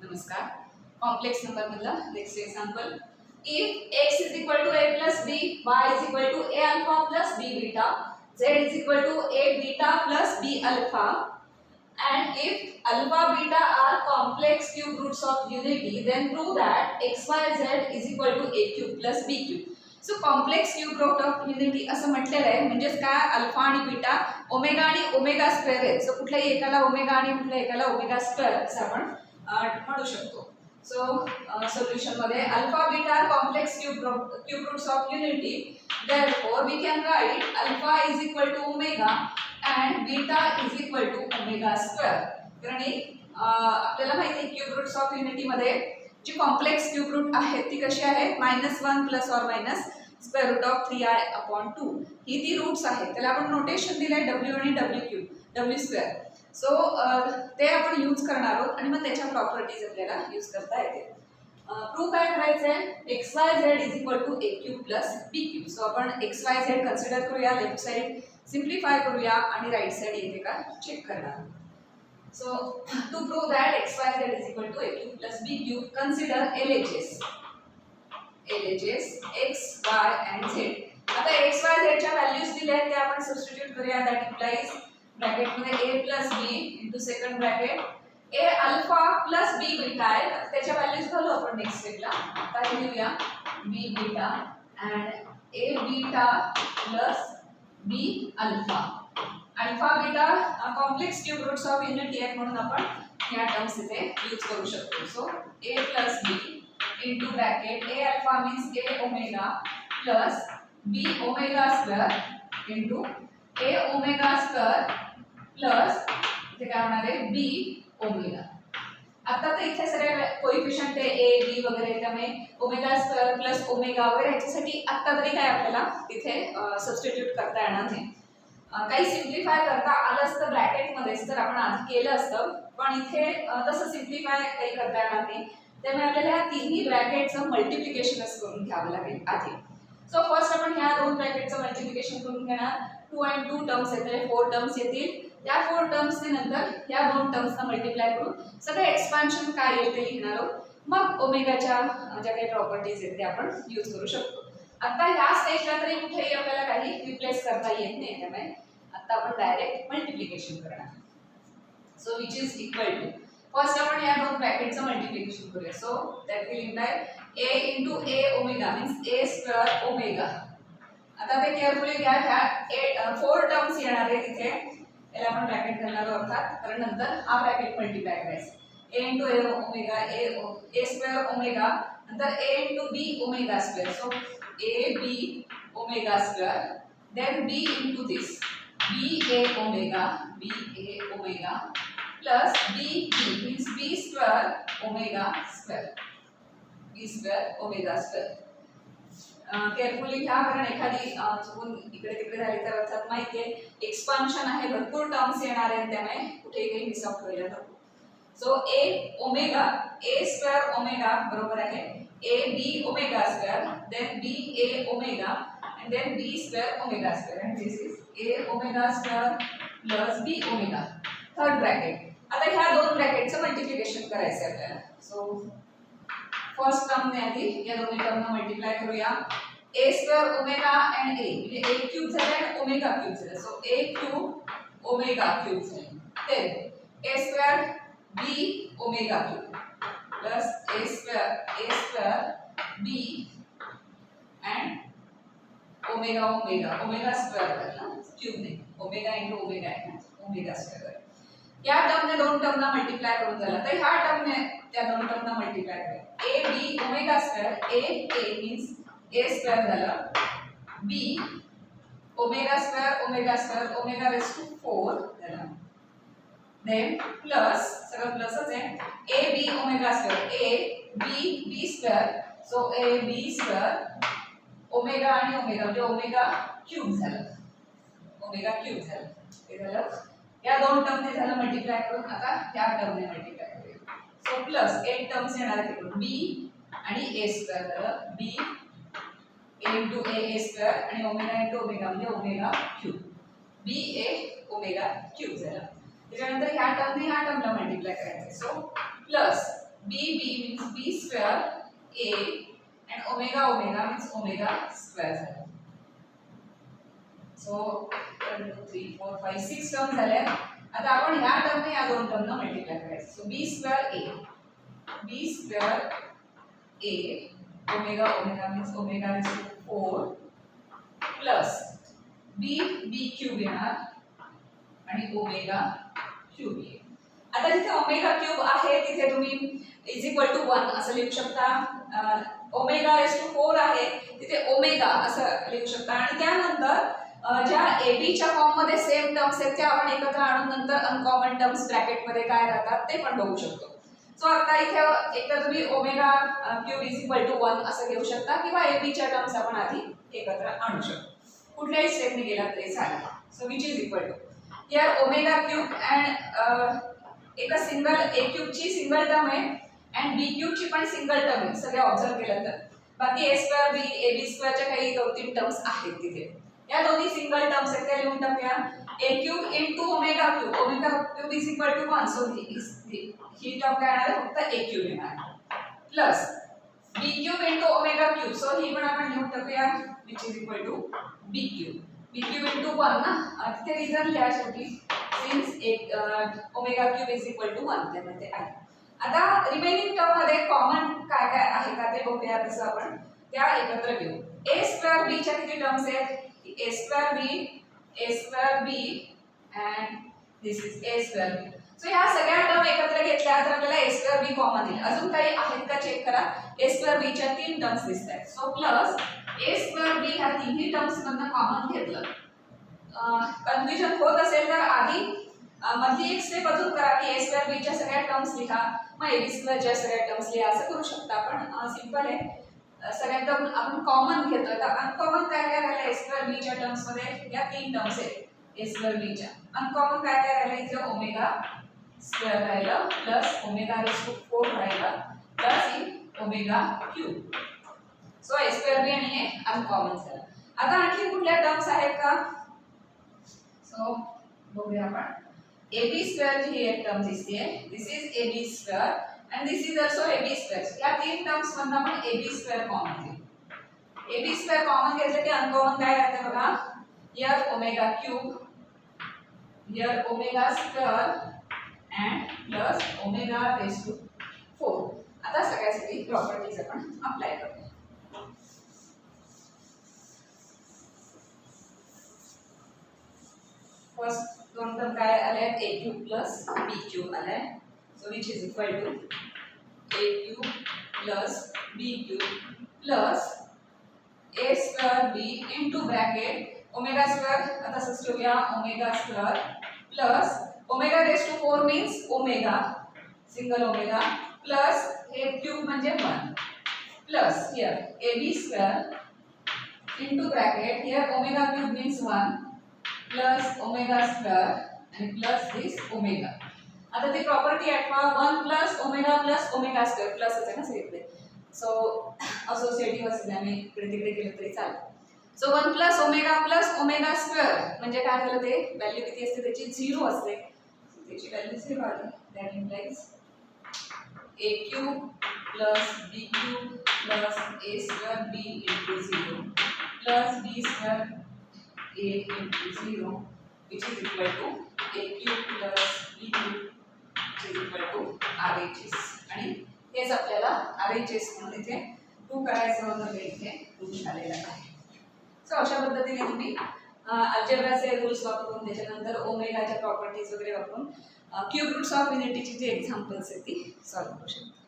नमस्कार. Complex number मधला next example. If x is equal to a plus b, y is equal to a alpha plus b beta, z is equal to a beta plus b alpha, and if alpha beta are complex cube roots of unity, then prove that x y z is equal to a cube plus b cube. So complex cube root of unity असं म्हटलेलं आहे. म्हणजेच काय, alpha आणि beta omega आणि omega square आहेत. So कुठल्याही एकाला ओमेगा आणि कुठल्या एकाला ओमेगा स्क्वेअर असं आपण म्हणू शकतो. सो सोल्युशन मध्ये alpha beta are complex cube roots of unity. Therefore we can write alpha is equal to omega and beta is equal to omega square. कारण आपल्याला माहिती आहे क्यूब रूट्स ऑफ युनिटी मध्ये जी कॉम्प्लेक्स क्यूब रूट आहेत ती कशी आहेत, -1 plus or minus square root of 3i/2 ही ती रूट्स आहेत. त्याला आपण नोटेशन दिलंय w आणि w स्क्वेअर. सो ते आपण यूज करणार आहोत आणि मग त्याच्या प्रॉपर्टीज आपल्याला यूज करता येते. प्रूव्ह काय करायचं आहे, xyz is equal to a cube plus b cube. So आपण xyz कन्सिडर करूया, लेफ्ट साइड सिम्प्लिफाय करूया आणि राइट साइड येते का चेक करणार. So to prove that xyz is equal to a cube plus b cube, consider LHS x, y and z. आता x, y, z च्या values दिल्या आहेत, ते आपण सबस्टिट्यूट करूया. दॅट इम्प्लाइज ब्रॅकेट मध्ये a plus b into second bracket a alpha plus b beta आहे. त्याच्या व्हॅल्यूज घालू आपण नेक्स्ट स्टेपला. आता हे लिहूया b beta and a beta plus b alpha. Alpha beta complex cube roots of unity आहेत म्हणून आपण या टर्म्स इथे यूज करू शकतो. So a plus b into bracket a alpha means a omega plus b omega square into a omega square plus इथे काय होणार आहे b ओमेगा. आता तर इथे सगळे कोएफिशिएंट आहे a b वगैरे, त्यामुळे ओमेगा स्क्वेअर प्लस ओमेगा वगैरे ह्याच्यासाठी आता तरी काय आपल्याला तिथे सबस्टिट्यूट करता येणार नाही. काही सिम्प्लिफाय करता आलं असतं ब्रॅकेट मध्येच तर आपण आधी केलं असतं, पण इथे तसं सिम्प्लिफाय काही करता येणार नाही. त्यामुळे आपल्याला ह्या तिन्ही ब्रॅकेटचं मल्टिप्लिकेशनच करून घ्यावं लागेल आधी. सो फर्स्ट आपण ह्या दोन ब्रॅकेटचं मल्टिप्लिकेशन करून घेणार. 2 and 2 टर्म्स येतील, 4 टर्म्स येतील. त्या 4 टर्म्सने नंतर या दोन टर्म्सना मल्टिप्लाय करून सगळे एक्सपान्शन काय येईल ते लिहिणार आहोत. मग ओमेगाच्या ज्या काही प्रॉपर्टीज आहेत ते आपण यूज करू शकतो. आता ह्या स्टेजला तरी कुठेही आपल्याला काही रिप्लेस करता येत नाही, त्यामुळे आता आपण डायरेक्ट मल्टिप्लिकेशन करणार. So which is equal to, first आपण या दोन ब्रॅकेटचं मल्टिप्लिकेशन करूया. So that will imply a into a omega means a square omega. आता ते केअरफुली घ्या, ह्या 4 टर्म्स येणार आहेत इथे, याला आपण ब्रॅकेट घालणार आहोत अर्थात, कारण नंतर हा ब्रॅकेट मल्टिप्लाय करायचा. a into a omega a square omega, नंतर a into b omega square. So a b omega square, then b into this b a omega plus b means b square omega square, b square omega square. Carefully घ्या, कारण एखादी चुकून इकडे तिकडे झाली तर अर्थात माहिती आहे एक्सपान्शन आहे, भरपूर टर्म्स येणार आहेत, त्यामुळे कुठेही काही मिस आउट व्हायला नको. So a omega a square omega बरोबर आहे a b omega square, then b a omega and then b square omega square, and this is a omega square plus b omega. Third bracket. आता ह्या दोन ब्रॅकेटचं multiplication करायचं आहे आपल्याला. So first term ने आधी या दोन्ही टर्मना मल्टिप्लाय करूया. a square omega and a म्हणजे a क्यूब झाला आणि ओमेगा क्यूब झाला. So a cube omega cube झाला. then a square b omega cube plus a square b and omega omega square करना क्यूब नाही, ओमेगा इनटू ओमेगा आहे ना, omega square. या टर्मने दोन टर्मना मल्टिप्लाय करून झाला, तर ह्या टर्मने त्या दोन टर्मना मल्टिप्लाय करूया. a b omega square a means a square झालं, b omega square omega raise to 4 झाला. देन प्लस सगळं प्लसच आहे a b omega square a b square. So a b square omega आणि ओमेगा म्हणजे ओमेगा क्यूब झालं, हे झालं. या दोन टर्मने झालं मल्टिप्लाय करून. आता या टर्मने मल्टिप्लाय करूया. सो प्लस 8 टर्म्स येणार आहेत तिकडून, b आणि a स्क्वेअर झालं, b a into a square आणि ओमेगा into ओमेगा म्हणजे omega cube, b a omega cube झालं. त्याच्यानंतर ह्या टर्मने ह्या टर्मला मल्टिप्लाय करायचं. So plus b means b square a and omega means omega square झालं. सो 1 2 3 4 5 6 टर्म झाले. आता आपण ह्या टर्मने या दोन टर्मना मल्टिप्लाय करायचं. So b square a omega means omega raised to 4 plus b cube येणार आणि ओमेगा क्यूब येईल. आता जिथे ओमेगा क्यूब आहे तिथे तुम्ही इज इक्वल टू 1 असं लिहू शकता. ओमेगा रेस टू 4 आहे तिथे ओमेगा असं लिहू शकता. आणि त्यानंतर ज्या ए बी च्या फॉर्म मध्ये सेम टर्म्स आहेत त्या आपण एकत्र आणून नंतर अनकॉमन टर्म्स ब्रॅकेट मध्ये काय राहतात ते पण बघू शकतो. सो आता इथे एकतर तुम्ही omega cube is equal to 1 असं घेऊ शकता किंवा ए बी च्या टर्म्स आपण आधी एकत्र आणू शकतो. कुठल्याही स्टेपने गेला तरी चालेल. So which is equal to here omega cube and एक सिंगल ए क्यूब ची सिंगल टर्म आहे अँड बी क्यूब ची पण सिंगल टर्म आहे सगळे ऑब्झर्व केलं तर. बाकी ए स्क्वेअर बी ए बी स्क्वेअरच्या काही 2-3 टर्म्स आहेत तिथे. या दोन्ही सिंगल टर्म्स आहेत त्या लिहून टाकूया. A cube into omega cube is equal to 1. So ही टर्म काय येणार फक्त ए क्यूब येणार plus b cube into omega cube. So ही पण आपण लिहून टाकूया which is equal to b cube into 1 ना. तिथे रिझन लिहा शेवटी since omega cube is equal to 1 त्यामध्ये आहे. आता रिमेनिंग टर्म मध्ये कॉमन काय काय आहे का ते बघूया. तसं आपण त्या एकत्र घेऊ. ए स्क्वेअर बी च्या किती टर्म्स आहेत. A square b and this is a square b. So ह्या सगळ्या टर्म एकत्र घेतल्या तर आपल्याला ए स्क्वेअर बी कॉमन येईल. अजून काही आहेत का चेक करा. ए स्क्वेअर बी च्या 3 टर्म्स दिसतात. सो प्लस ए स्क्वेअर बी ह्या तिन्ही टर्म्स मधनं कॉमन घेतलं. कन्फ्युजन होत असेल तर आधी मधली एक स्टेप अजून करा की ए स्क्वेअर बी च्या सगळ्या टर्म्स लिहा मग ए बी स्क्वेअर च्या सगळ्या टर्म्स लिहा. असं करू शकता आपण. सिंपल आहे. सगळ्यात आपण कॉमन घेतोय तर अनकॉमन काय काय राहिलं. ए स्क्वेअर बी च्या टर्म्स मध्ये या 3 टर्म्स आहेत ए स्क्वेअर बी च्या. अनकॉमन काय काय राहिलं इथे ओमेगा स्क्वेअर राहिलं प्लस ओमेगा रेस टू 4 राहिलं प्लस ओमेगा क्यूब. सो ए स्क्वेअर बी आणि हे अनकॉमन झालं. आता आणखी कुठल्या टर्म्स आहेत का. सो बघूया आपण. ए बी स्क्वेअर ची एक टर्म दिसते. This is a b square and this is also a b square. या 3 टर्म्स मधनं आपण ए बी स्क्वेअर कॉमन घेऊ. ए बी स्क्वेअर कॉमन घेतलं की अनकॉमन काय राहते बघा. Here omega cube here omega square and plus omega raise to 4. आता सगळ्यासाठी प्रॉपर्टीज आपण अप्लाय करूया. फर्स्ट दोन टर्म काय आले आहेत. A cube plus b cube आले. So which is equal to a cube plus b cube plus a square b into bracket omega square आता तसंच ठेवूया omega square plus omega raise to 4 means omega single omega plus हे cube म्हणजे 1 plus here a b square into bracket here omega cube means 1 plus omega square आणि plus this omega. आता ती property आठवा 1 plus omega square plus आहे ना सगळीकडे. So associative असल्याने इकडे तिकडे केलं तरी चालेल. सो 1 प्लस ओमेगा स्क्वेअर म्हणजे काय झालं ते व्हॅल्यू किती असते त्याची 0 असते. त्याची व्हॅल्यू 0 आली. That implies a cube plus b cube plus a square b into 0 plus b square a into 0 which is equal to a cube plus b cube which is equal to RHS. आणि हेच आपल्याला RHS म्हणून इथे prove करायचं होतं ते इथे prove झालेलं आहे. सो अशा पद्धतीने तुम्ही अल्जेब्राचे रूल्स वापरून त्याच्यानंतर ओमेगाच्या प्रॉपर्टीज वगैरे वापरून क्यूब रूट्स ऑफ युनिटीची जी एक्झाम्पल्स आहेत ती सॉल्व्ह करू शकता.